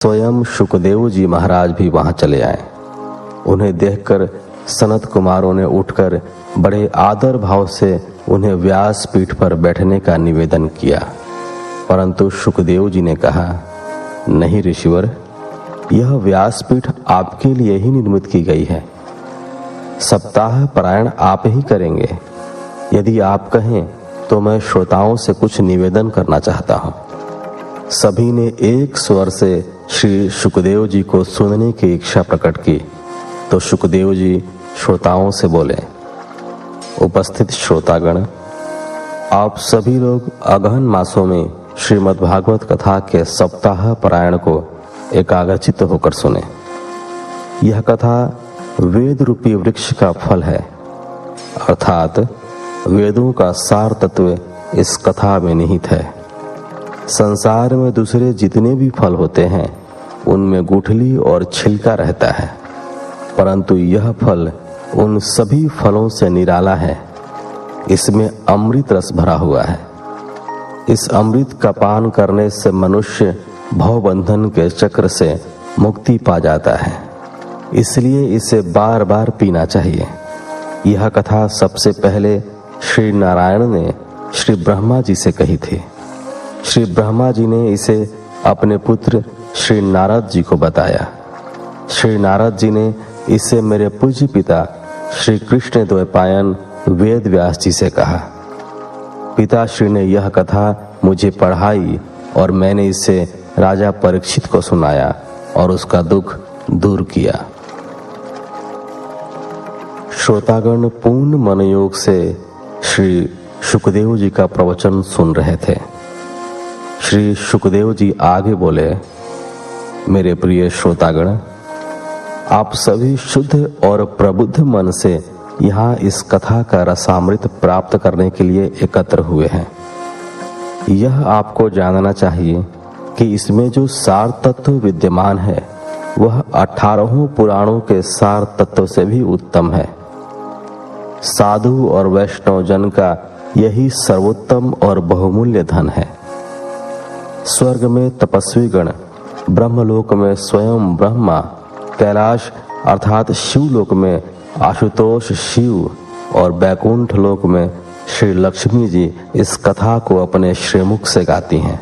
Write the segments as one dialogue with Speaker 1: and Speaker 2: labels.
Speaker 1: स्वयं शुकदेव जी महाराज भी वहां चले आए। उन्हें देखकर सनत कुमारों ने उठकर बड़े आदर भाव से उन्हें व्यास पीठ पर बैठने का निवेदन किया, परंतु शुकदेव जी ने कहा, नहीं ऋषिवर, यह व्यास पीठ आपके लिए ही निर्मित की गई है। सप्ताह पारायण आप ही करेंगे। यदि आप कहें तो मैं श्रोताओं से कुछ निवेदन करना चाहता हूं। सभी ने एक स्वर से श्री शुकदेव जी को सुनने की इच्छा प्रकट की, तो शुकदेव जी श्रोताओं से बोले, उपस्थित श्रोतागण, आप सभी लोग अगहन मासों में श्रीमद् भागवत कथा के सप्ताह पारायण को एकाग्रचित्त होकर सुने। यह कथा वेद रूपी वृक्ष का फल है, अर्थात वेदों का सार तत्व इस कथा में निहित है। संसार में दूसरे जितने भी फल होते हैं उनमें गुठली और छिलका रहता है, परंतु यह फल उन सभी फलों से निराला है। इसमें अमृत रस भरा हुआ है। इस अमृत का पान करने से मनुष्य भवबंधन के चक्र से मुक्ति पा जाता है, इसलिए इसे बार बार पीना चाहिए। यह कथा सबसे पहले श्री नारायण ने श्री ब्रह्मा जी से कही थी। श्री ब्रह्मा जी ने इसे अपने पुत्र श्री नारद जी को बताया। श्री नारद जी ने इसे मेरे पूज्य पिता श्री कृष्ण द्वैपायन वेद व्यास जी से कहा। पिताश्री ने यह कथा मुझे पढ़ाई और मैंने इसे राजा परीक्षित को सुनाया और उसका दुख दूर किया। श्रोतागण पूर्ण मनयोग से श्री शुकदेव जी का प्रवचन सुन रहे थे। श्री शुकदेव जी आगे बोले, मेरे प्रिय श्रोतागण, आप सभी शुद्ध और प्रबुद्ध मन से यहाँ इस कथा का रसामृत प्राप्त करने के लिए एकत्र हुए हैं। यह आपको जानना चाहिए कि इसमें जो सार तत्व विद्यमान है वह 18 पुराणों के सार तत्व से भी उत्तम है। साधु और वैष्णव जन का यही सर्वोत्तम और बहुमूल्य धन है। स्वर्ग में तपस्वी गण, ब्रह्मलोक में स्वयं ब्रह्मा, कैलाश अर्थात शिवलोक में आशुतोष शिव और बैकुंठ लोक में श्री लक्ष्मी जी इस कथा को अपने श्रीमुख से गाती हैं।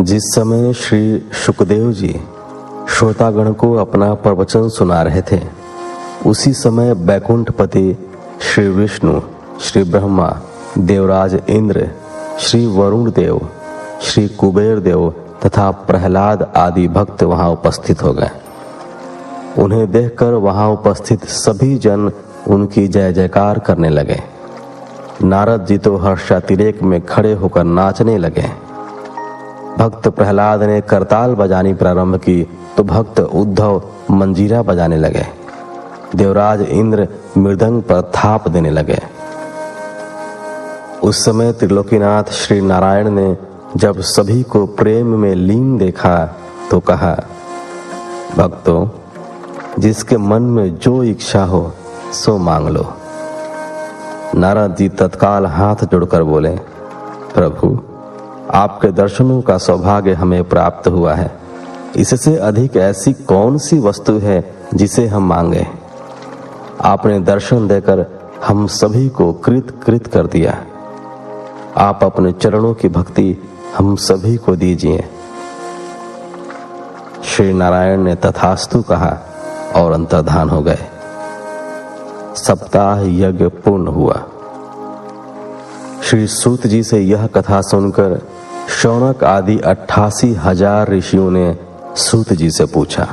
Speaker 1: जिस समय श्री शुकदेव जी श्रोतागण को अपना प्रवचन सुना रहे थे, उसी समय बैकुंठपति श्री विष्णु, श्री ब्रह्मा, देवराज इंद्र, श्री वरुण देव, श्री कुबेर देव तथा प्रहलाद आदि भक्त वहां उपस्थित हो गए। उन्हें देखकर वहां उपस्थित सभी जन उनकी जय जयकार करने लगे। नारद जी तो हर्षातिरेक में खड़े होकर नाचने लगे। भक्त प्रहलाद ने करताल बजानी प्रारंभ की तो भक्त उद्धव मंजीरा बजाने लगे। देवराज इंद्र मृदंग पर थाप देने लगे। उस समय त्रिलोकीनाथ श्री नारायण ने जब सभी को प्रेम में लीन देखा तो कहा, भक्तों, जिसके मन में जो इच्छा हो सो मांग लो। नारद जी तत्काल हाथ जोड़कर बोले, प्रभु, आपके दर्शनों का सौभाग्य हमें प्राप्त हुआ है। इससे अधिक ऐसी कौन सी वस्तु है जिसे हम मांगे। आपने दर्शन देकर हम सभी को कृत कृत कर दिया। आप अपने चरणों की भक्ति हम सभी को दीजिए। श्री नारायण ने तथास्तु कहा और अंतर्धान हो गए। सप्ताह यज्ञ पूर्ण हुआ। श्री सूत जी से यह कथा सुनकर शौनक आदि 88,000 ऋषियों ने सूत जी से पूछा,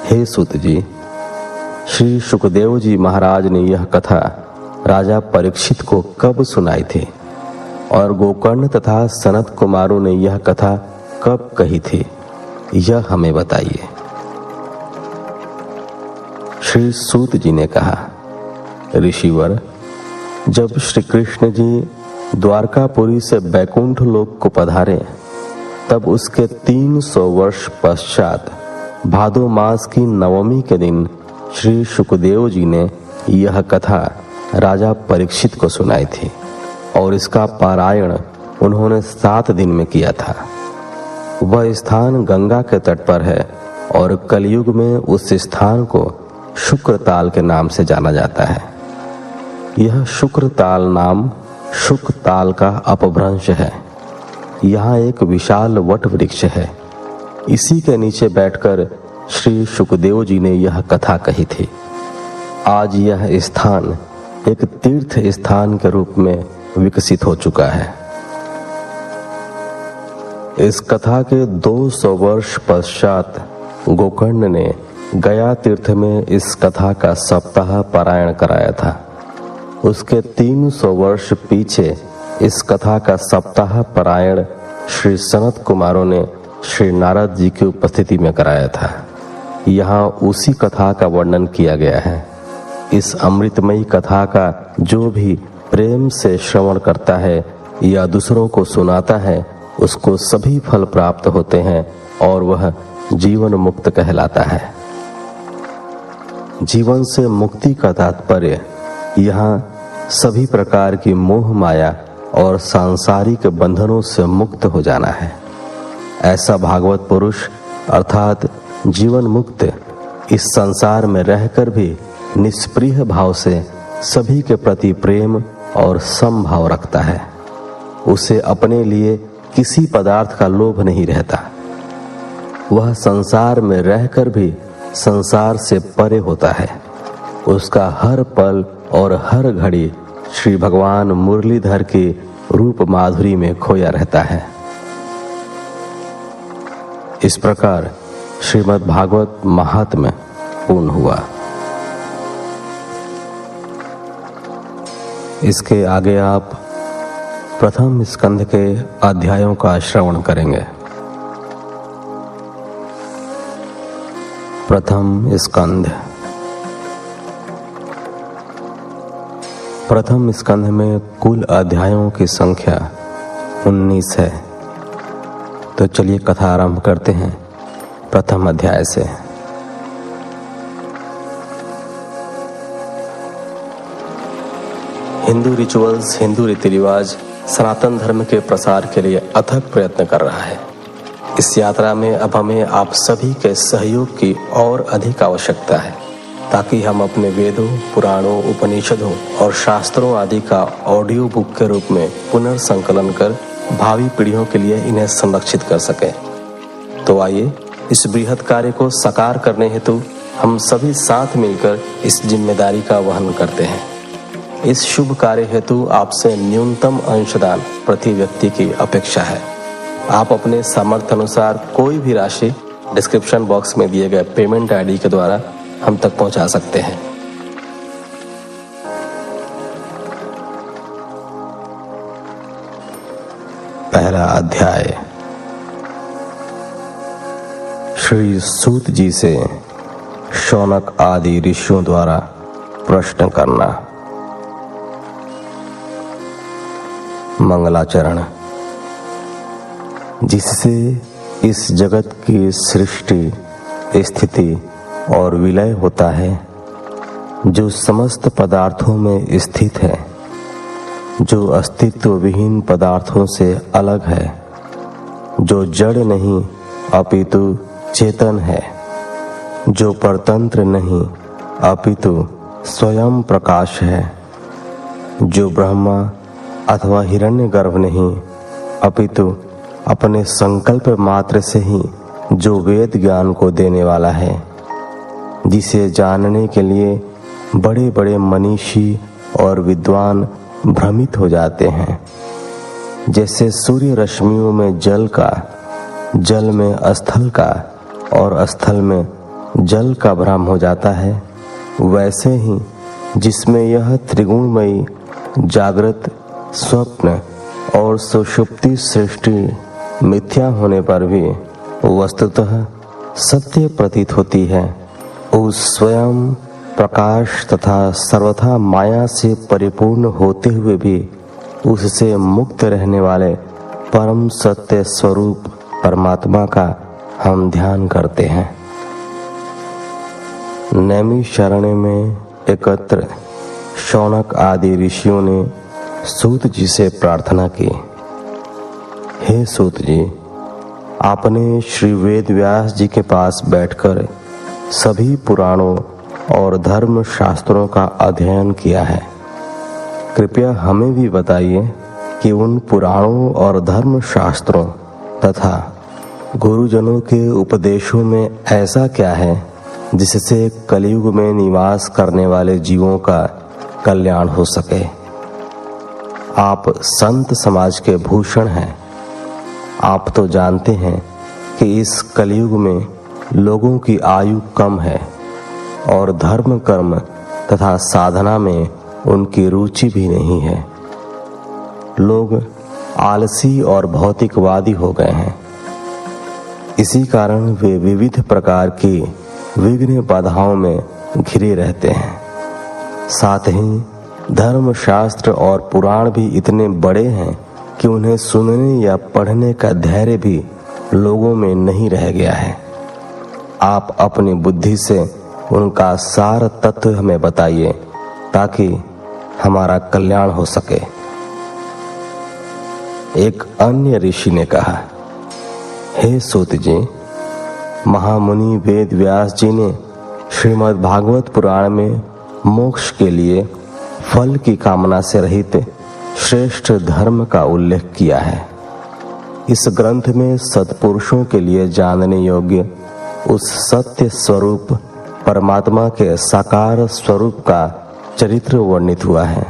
Speaker 1: हे सूत जी, श्री शुकदेव जी महाराज ने यह कथा राजा परीक्षित को कब सुनाई थी और गोकर्ण तथा सनत कुमारों ने यह कथा कब कही थी, यह हमें बताइए। श्री सूत जी ने कहा, ऋषिवर, जब श्री कृष्ण जी द्वारकापुरी से बैकुंठ लोक को पधारे तब उसके 300 वर्ष पश्चात भादो मास की नवमी के दिन श्री शुकदेव जी ने यह कथा राजा परीक्षित को सुनाई थी और इसका पारायण उन्होंने 7 दिन में किया था। वह स्थान गंगा के तट पर है और कलयुग में उस स्थान को शुक्रताल के नाम से जाना जाता है। यह शुक्रताल नाम शुकताल का अपभ्रंश है। यहाँ एक विशाल वट वृक्ष है। इसी के नीचे बैठकर श्री शुकदेव जी ने यह कथा कही थी। आज यह स्थान एक तीर्थ स्थान के रूप में विकसित हो चुका है। इस कथा के 200 वर्ष पश्चात गोकर्ण ने गया तीर्थ में इस कथा का सप्ताह पारायण कराया था। उसके 300 वर्ष पीछे इस कथा का सप्ताह पारायण श्री सनत कुमारों ने श्री नारद जी की उपस्थिति में कराया था। यहाँ उसी कथा का वर्णन किया गया है। इस अमृतमयी कथा का जो भी प्रेम से श्रवण करता है या दूसरों को सुनाता है, उसको सभी फल प्राप्त होते हैं और वह जीवन मुक्त कहलाता है। जीवन से मुक्ति का तात्पर्य यहाँ सभी प्रकार की मोह माया और सांसारिक बंधनों से मुक्त हो जाना है। ऐसा भागवत पुरुष अर्थात जीवन मुक्त इस संसार में रहकर भी निष्प्रिय भाव से सभी के प्रति प्रेम और समभाव रखता है। उसे अपने लिए किसी पदार्थ का लोभ नहीं रहता। वह संसार में रहकर भी संसार से परे होता है। उसका हर पल और हर घड़ी श्री भगवान मुरलीधर के रूप माधुरी में खोया रहता है। इस प्रकार श्रीमद् भागवत महात्म्य पूर्ण हुआ। इसके आगे आप प्रथम स्कंध के अध्यायों का श्रवण करेंगे। प्रथम स्कंध। प्रथम स्कंध में कुल अध्यायों की संख्या 19 है। तो चलिए कथा आरंभ करते हैं प्रथम अध्याय से। हिंदू रिचुअल्स, हिंदू रीति रिवाज सनातन धर्म के प्रसार के लिए अथक प्रयत्न कर रहा है। इस यात्रा में अब हमें आप सभी के सहयोग की और अधिक आवश्यकता है, ताकि हम अपने वेदों, पुराणों, उपनिषदों और शास्त्रों आदि का ऑडियो बुक के रूप में पुनर्संकलन कर भावी पीढ़ियों के लिए इन्हें संरक्षित कर सकें। तो आइए इस बृहत् कार्य को साकार करने हेतु हम सभी साथ मिलकर इस जिम्मेदारी का वहन करते हैं। इस शुभ कार्य हेतु आपसे न्यूनतम अंशदान प्रति व्यक्ति की अपेक्षा है। आप अपने सामर्थ्य अनुसार कोई भी राशि डिस्क्रिप्शन बॉक्स में दिए गए पेमेंट आईडी के द्वारा हम तक पहुंचा सकते हैं। पहला अध्याय। श्री सूत जी से शौनक आदि ऋषियों द्वारा प्रश्न करना। मंगलाचरण। जिससे इस जगत की सृष्टि, स्थिति और विलय होता है, जो समस्त पदार्थों में स्थित है, जो अस्तित्व विहीन पदार्थों से अलग है, जो जड़ नहीं अपितु चेतन है, जो परतंत्र नहीं अपितु स्वयं प्रकाश है, जो ब्रह्मा अथवा हिरण्यगर्भ नहीं अपितु अपने संकल्प मात्र से ही जो वेद ज्ञान को देने वाला है, जिसे जानने के लिए बड़े बड़े मनीषी और विद्वान भ्रमित हो जाते हैं। जैसे सूर्य रश्मियों में जल का, जल में स्थल का और स्थल में जल का भ्रम हो जाता है, वैसे ही जिसमें यह त्रिगुणमयी जागृत, स्वप्न और सुषुप्ति सृष्टि मिथ्या होने पर भी वस्तुतः सत्य प्रतीत होती है, उस स्वयं प्रकाश तथा सर्वथा माया से परिपूर्ण होते हुए भी उससे मुक्त रहने वाले परम सत्य स्वरूप परमात्मा का हम ध्यान करते हैं। नैमिषारण्य में एकत्र शौनक आदि ऋषियों ने सूत जी से प्रार्थना की। हे सूत जी, आपने श्री वेद व्यास जी के पास बैठकर सभी पुराणों और धर्म शास्त्रों का अध्ययन किया है। कृपया हमें भी बताइए कि उन पुराणों और धर्म शास्त्रों तथा गुरुजनों के उपदेशों में ऐसा क्या है जिससे कलयुग में निवास करने वाले जीवों का कल्याण हो सके। आप संत समाज के भूषण हैं। आप तो जानते हैं कि इस कलयुग में लोगों की आयु कम है और धर्म कर्म तथा साधना में उनकी रुचि भी नहीं है। लोग आलसी और भौतिकवादी हो गए हैं। इसी कारण वे विविध प्रकार की विघ्न बाधाओं में घिरे रहते हैं। साथ ही धर्म शास्त्र और पुराण भी इतने बड़े हैं कि उन्हें सुनने या पढ़ने का धैर्य भी लोगों में नहीं रह गया है। आप अपनी बुद्धि से उनका सार तत्व हमें बताइए ताकि हमारा कल्याण हो सके। एक अन्य ऋषि ने कहा, हे सूत जी, महामुनि वेद व्यास जी ने श्रीमद् भागवत पुराण में मोक्ष के लिए फल की कामना से रहित श्रेष्ठ धर्म का उल्लेख किया है। इस ग्रंथ में सत्पुरुषों के लिए जानने योग्य उस सत्य स्वरूप परमात्मा के साकार स्वरूप का चरित्र वर्णित हुआ है,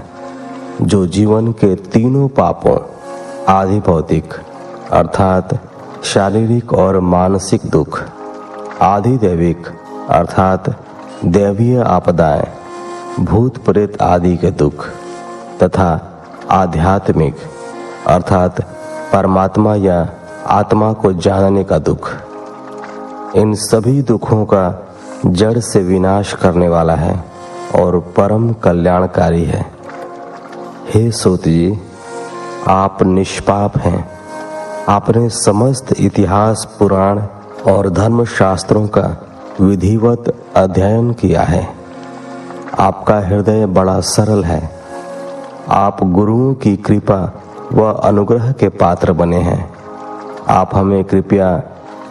Speaker 1: जो जीवन के तीनों पापों आदि भौतिक अर्थात शारीरिक और मानसिक दुख, आदि दैविक अर्थात दैवीय आपदाएं, भूत प्रेत आदि के दुख तथा आध्यात्मिक अर्थात परमात्मा या आत्मा को जानने का दुख, इन सभी दुखों का जड़ से विनाश करने वाला है और परम कल्याणकारी है। हे सूत जी, आप निष्पाप हैं। आपने समस्त इतिहास, पुराण और धर्म शास्त्रों का विधिवत अध्ययन किया है। आपका हृदय बड़ा सरल है। आप गुरुओं की कृपा व अनुग्रह के पात्र बने हैं। आप हमें कृपया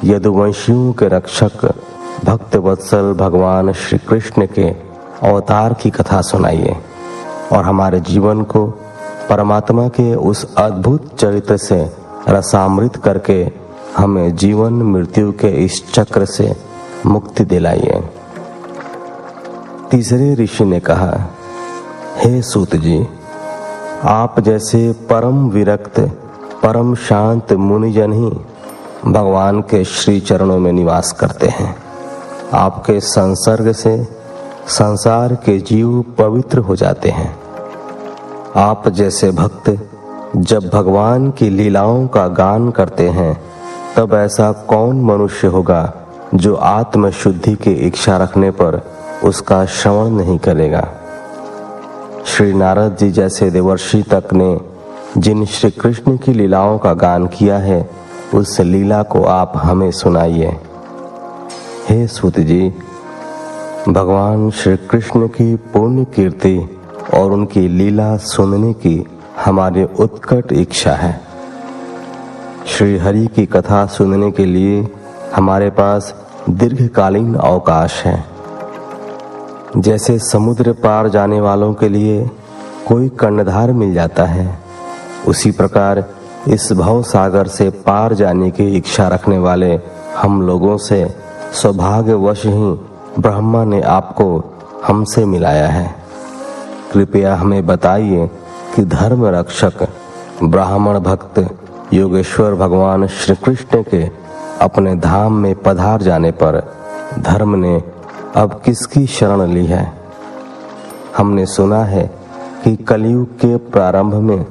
Speaker 1: यदुवंशियों के रक्षक भक्त वत्सल भगवान श्री कृष्ण के अवतार की कथा सुनाइए और हमारे जीवन को परमात्मा के उस अद्भुत चरित्र से रसामृत करके हमें जीवन मृत्यु के इस चक्र से मुक्ति दिलाइए। तीसरे ऋषि ने कहा, हे सूत जी, आप जैसे परम विरक्त परम शांत मुनिजन ही भगवान के श्री चरणों में निवास करते हैं। आपके संसर्ग से संसार के जीव पवित्र हो जाते हैं। आप जैसे भक्त जब भगवान की लीलाओं का गान करते हैं, तब ऐसा कौन मनुष्य होगा जो आत्म शुद्धि की इच्छा रखने पर उसका श्रवण नहीं करेगा। श्री नारद जी जैसे देवर्षि तक ने जिन श्री कृष्ण की लीलाओं का गान किया है, उस लीला को आप हमें सुनाइए। हे सूत जी, भगवान श्री कृष्ण की पुण्य कीर्ति और उनकी लीला सुनने की हमारी उत्कट इच्छा है। श्री हरि की कथा सुनने के लिए हमारे पास दीर्घकालीन अवकाश है। जैसे समुद्र पार जाने वालों के लिए कोई कर्णधार मिल जाता है, उसी प्रकार इस भव सागर से पार जाने की इच्छा रखने वाले हम लोगों से सौभाग्यवश ही ब्रह्मा ने आपको हमसे मिलाया है। कृपया हमें बताइए कि धर्म रक्षक ब्राह्मण भक्त योगेश्वर भगवान श्री कृष्ण के अपने धाम में पधार जाने पर धर्म ने अब किसकी शरण ली है। हमने सुना है कि कलयुग के प्रारंभ में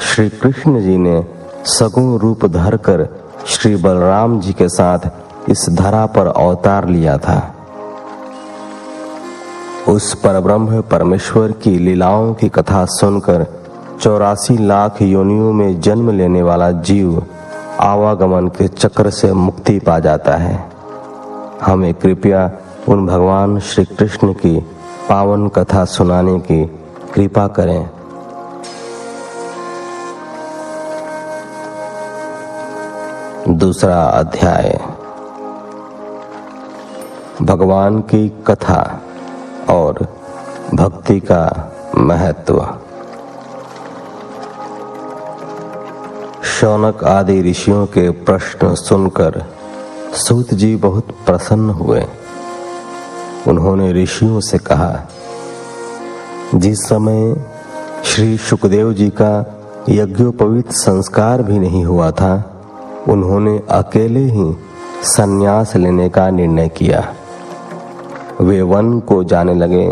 Speaker 1: श्री कृष्ण जी ने सगुण रूप धरकर श्री बलराम जी के साथ इस धरा पर अवतार लिया था। उस परब्रह्म परमेश्वर की लीलाओं की कथा सुनकर 84 लाख योनियों में जन्म लेने वाला जीव आवागमन के चक्र से मुक्ति पा जाता है। हमें कृपया उन भगवान श्री कृष्ण की पावन कथा सुनाने की कृपा करें। दूसरा अध्याय। भगवान की कथा और भक्ति का महत्व। शौनक आदि ऋषियों के प्रश्न सुनकर सूत जी बहुत प्रसन्न हुए। उन्होंने ऋषियों से कहा, जिस समय श्री सुखदेव जी का यज्ञोपवीत संस्कार भी नहीं हुआ था, उन्होंने अकेले ही संन्यास लेने का निर्णय किया। वे वन को जाने लगे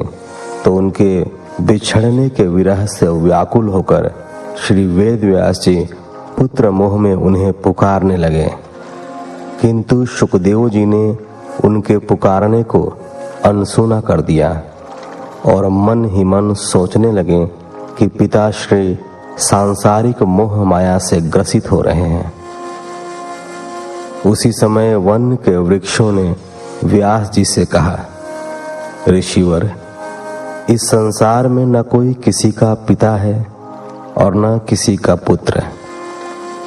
Speaker 1: तो उनके बिछड़ने के विरह से व्याकुल होकर श्री वेद व्यास जी पुत्र मोह में उन्हें पुकारने लगे, किंतु सुखदेव जी ने उनके पुकारने को अनसुना कर दिया और मन ही मन सोचने लगे कि पिताश्री सांसारिक मोह माया से ग्रसित हो रहे हैं। उसी समय वन के वृक्षों ने व्यास जी से कहा, ऋषिवर, इस संसार में न कोई किसी का पिता है और न किसी का पुत्र।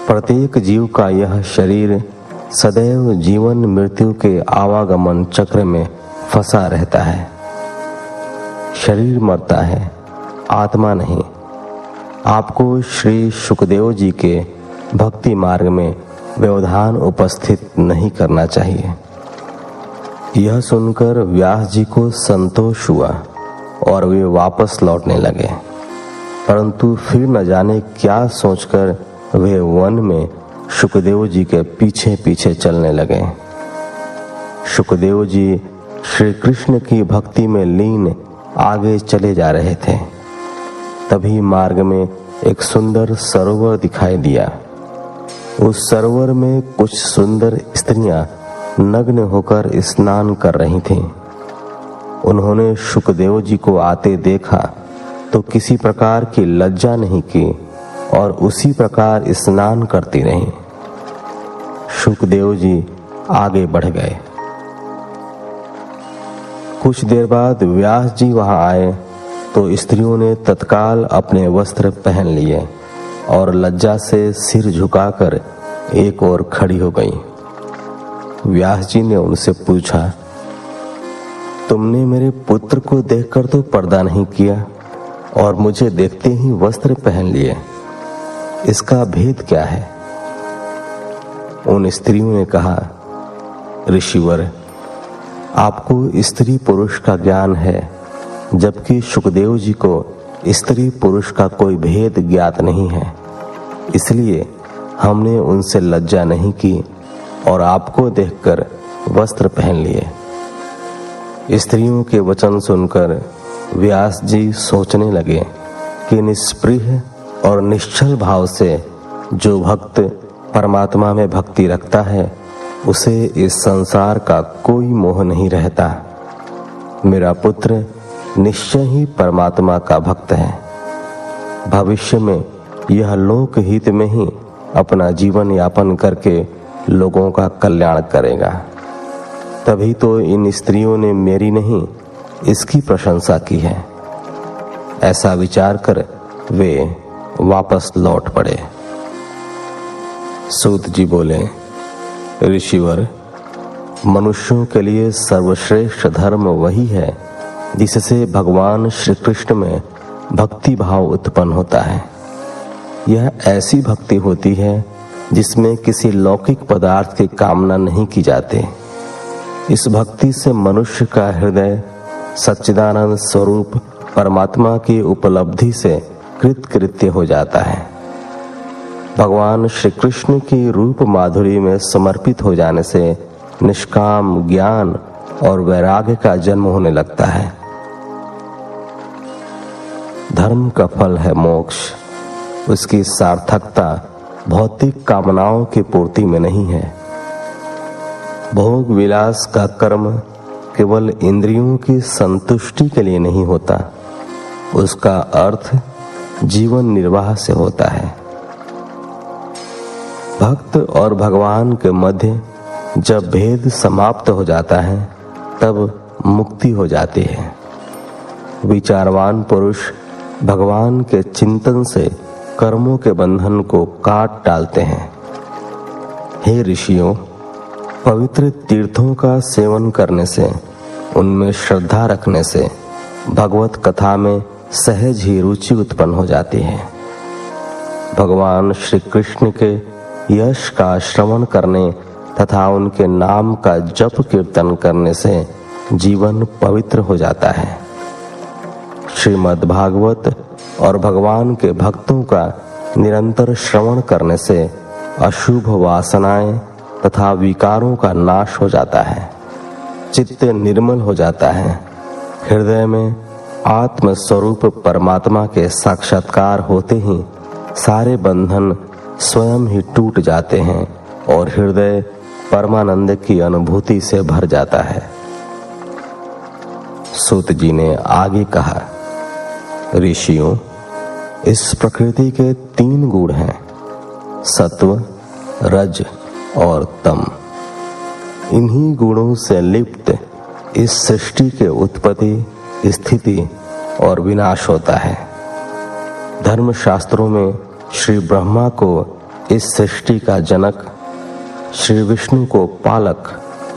Speaker 1: प्रत्येक जीव का यह शरीर सदैव जीवन मृत्यु के आवागमन चक्र में फंसा रहता है। शरीर मरता है, आत्मा नहीं। आपको श्री सुखदेव जी के भक्ति मार्ग में व्यवधान उपस्थित नहीं करना चाहिए। यह सुनकर व्यास जी को संतोष हुआ और वे वापस लौटने लगे, परंतु फिर न जाने क्या सोचकर वे वन में सुखदेव जी के पीछे पीछे चलने लगे। सुखदेव जी श्री कृष्ण की भक्ति में लीन आगे चले जा रहे थे। तभी मार्ग में एक सुंदर सरोवर दिखाई दिया। उस सरोवर में कुछ सुंदर स्त्रियां नग्न होकर स्नान कर रही थीं। उन्होंने सुखदेव जी को आते देखा तो किसी प्रकार की लज्जा नहीं की और उसी प्रकार स्नान करती रहीं। सुखदेव जी आगे बढ़ गए। कुछ देर बाद व्यास जी वहां आए तो स्त्रियों ने तत्काल अपने वस्त्र पहन लिए और लज्जा से सिर झुकाकर एक ओर खड़ी हो गईं। व्यास जी ने उनसे पूछा, तुमने मेरे पुत्र को देखकर तो पर्दा नहीं किया और मुझे देखते ही वस्त्र पहन लिए, इसका भेद क्या है? उन स्त्रियों ने कहा, ऋषिवर, आपको स्त्री पुरुष का ज्ञान है, जबकि सुखदेव जी को स्त्री पुरुष का कोई भेद ज्ञात नहीं है। इसलिए हमने उनसे लज्जा नहीं की और आपको देखकर वस्त्र पहन लिए। स्त्रियों के वचन सुनकर व्यास जी सोचने लगे कि निष्प्रिय और निश्चल भाव से जो भक्त परमात्मा में भक्ति रखता है, उसे इस संसार का कोई मोह नहीं रहता। मेरा पुत्र निश्चय ही परमात्मा का भक्त है। भविष्य में यह लोक हित में ही अपना जीवन यापन करके लोगों का कल्याण करेगा। तभी तो इन स्त्रियों ने मेरी नहीं, इसकी प्रशंसा की है। ऐसा विचार कर वे वापस लौट पड़े। सूत जी बोले, ऋषिवर, मनुष्यों के लिए सर्वश्रेष्ठ धर्म वही है जिससे भगवान श्री कृष्ण में भक्ति भाव उत्पन्न होता है। यह ऐसी भक्ति होती है जिसमें किसी लौकिक पदार्थ की कामना नहीं की जाती। इस भक्ति से मनुष्य का हृदय सच्चिदानंद स्वरूप परमात्मा की उपलब्धि से कृतकृत्य हो जाता है। भगवान श्री कृष्ण की रूप माधुरी में समर्पित हो जाने से निष्काम ज्ञान और वैराग्य का जन्म होने लगता है। धर्म का फल है मोक्ष। उसकी सार्थकता भौतिक कामनाओं की पूर्ति में नहीं है। भोग विलास का कर्म केवल इंद्रियों की संतुष्टि के लिए नहीं होता, उसका अर्थ जीवन निर्वाह से होता है। भक्त और भगवान के मध्य जब भेद समाप्त हो जाता है, तब मुक्ति हो जाती है। विचारवान पुरुष भगवान के चिंतन से कर्मों के बंधन को काट डालते हैं। हे ऋषियों, पवित्र तीर्थों का सेवन करने से, उनमें श्रद्धा रखने से भगवत कथा में सहज ही रुचि उत्पन्न हो जाती है। भगवान श्री कृष्ण के यश का श्रवण करने तथा उनके नाम का जप कीर्तन करने से जीवन पवित्र हो जाता है। श्रीमद् भागवत और भगवान के भक्तों का निरंतर श्रवण करने से अशुभ वासनाएं तथा विकारों का नाश हो जाता है, चित्त निर्मल हो जाता है, हृदय में आत्म स्वरूप परमात्मा के साक्षात्कार होते ही सारे बंधन स्वयं ही टूट जाते हैं और हृदय परमानंद की अनुभूति से भर जाता है। सूत जी ने आगे कहा, ऋषियों, इस प्रकृति के 3 गुण हैं, सत्व, रज और तम। इन्हीं गुणों से लिप्त इस सृष्टि के उत्पत्ति, स्थिति और विनाश होता है। धर्मशास्त्रों में श्री ब्रह्मा को इस सृष्टि का जनक, श्री विष्णु को पालक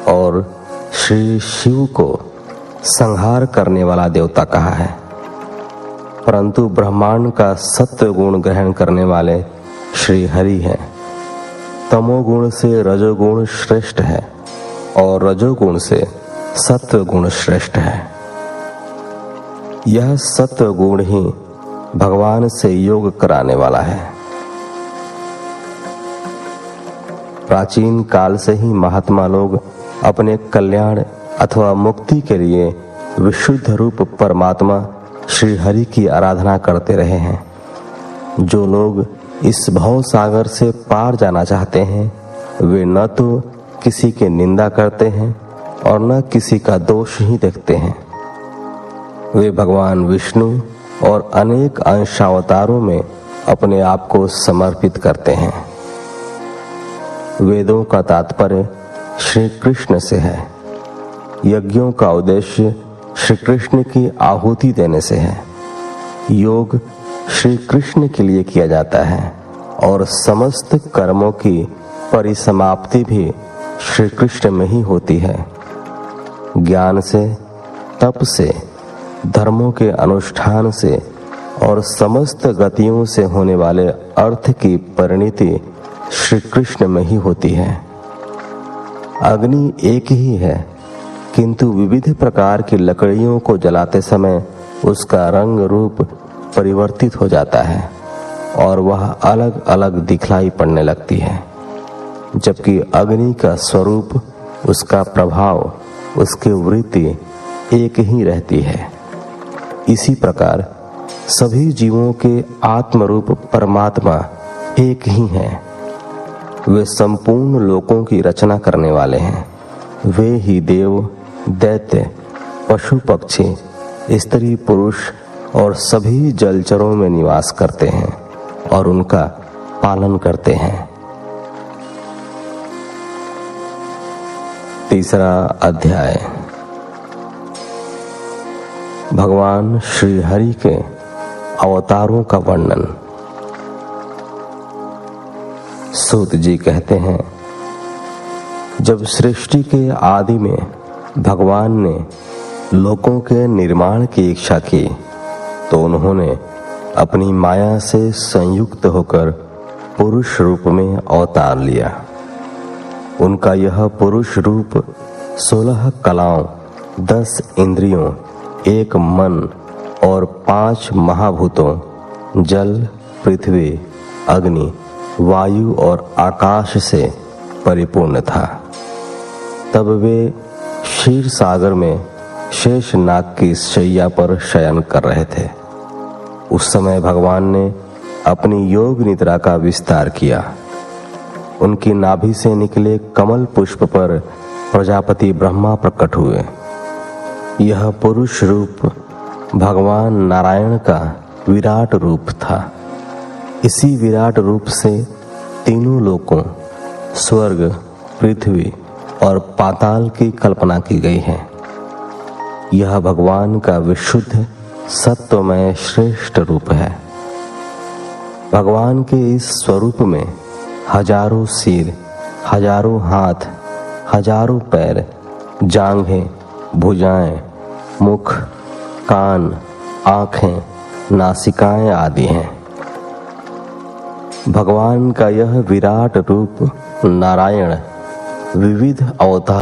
Speaker 1: और श्री शिव को संहार करने वाला देवता कहा है। परंतु ब्रह्मांड का सत्व गुण ग्रहण करने वाले श्री हरि हैं। तमोगुण से रजोगुण श्रेष्ठ है और रजोगुण से सत्व गुण श्रेष्ठ है। यह सत्व गुण ही भगवान से योग कराने वाला है। प्राचीन काल से ही महात्मा लोग अपने कल्याण अथवा मुक्ति के लिए विशुद्ध रूप परमात्मा श्री हरि की आराधना करते रहे हैं। जो लोग इस भव सागर से पार जाना चाहते हैं, वे न तो किसी की निंदा करते हैं और न किसी का दोष ही देखते हैं। वे भगवान विष्णु और अनेक अंशावतारों में अपने आप को समर्पित करते हैं। वेदों का तात्पर्य श्री कृष्ण से है। यज्ञों का उद्देश्य श्री कृष्ण की आहुति देने से है। योग श्री कृष्ण के लिए किया जाता है और समस्त कर्मों की परिसमाप्ति भी श्री कृष्ण में ही होती है। ज्ञान से, तप से, धर्मों के अनुष्ठान से और समस्त गतियों से होने वाले अर्थ की परिणति श्री कृष्ण में ही होती है। अग्नि एक ही है, किंतु विविध प्रकार की लकड़ियों को जलाते समय उसका रंग रूप परिवर्तित हो जाता है और वह अलग अलग दिखलाई पड़ने लगती है, जबकि अग्नि का स्वरूप, उसका प्रभाव, उसकी वृत्ति एक ही रहती है। इसी प्रकार सभी जीवों के आत्मरूप परमात्मा एक ही हैं। वे संपूर्ण लोकों की रचना करने वाले हैं। वे ही देव, दैत्य, पशु पक्षी, स्त्री पुरुष और सभी जलचरों में निवास करते हैं और उनका पालन करते हैं। 3 अध्याय भगवान श्री हरि के अवतारों का वर्णन। सूत जी कहते हैं, जब सृष्टि के आदि में भगवान ने लोकों के निर्माण की इच्छा की तो उन्होंने अपनी माया से संयुक्त होकर पुरुष रूप में अवतार लिया। उनका यह पुरुष रूप 16 कलाओं, 10 इंद्रियों, 1 मन और 5 महाभूतों जल, पृथ्वी, अग्नि, वायु और आकाश से परिपूर्ण था। तब वे क्षीर सागर में शेषनाग की शैया पर शयन कर रहे थे। उस समय भगवान ने अपनी योग निद्रा का विस्तार किया। उनकी नाभि से निकले कमल पुष्प पर प्रजापति ब्रह्मा प्रकट हुए। यह पुरुष रूप भगवान नारायण का विराट रूप था। इसी विराट रूप से तीनों लोकों, स्वर्ग, पृथ्वी और पाताल की कल्पना की गई है। यह भगवान का विशुद्ध सत्वमय श्रेष्ठ रूप है। भगवान के इस स्वरूप में हजारों सिर, हजारों हाथ, हजारों पैर, जांघें, भुजाएं, मुख, कान, आंखें, नासिकाएं आदि हैं। भगवान का यह विराट रूप नारायण विविध अवतार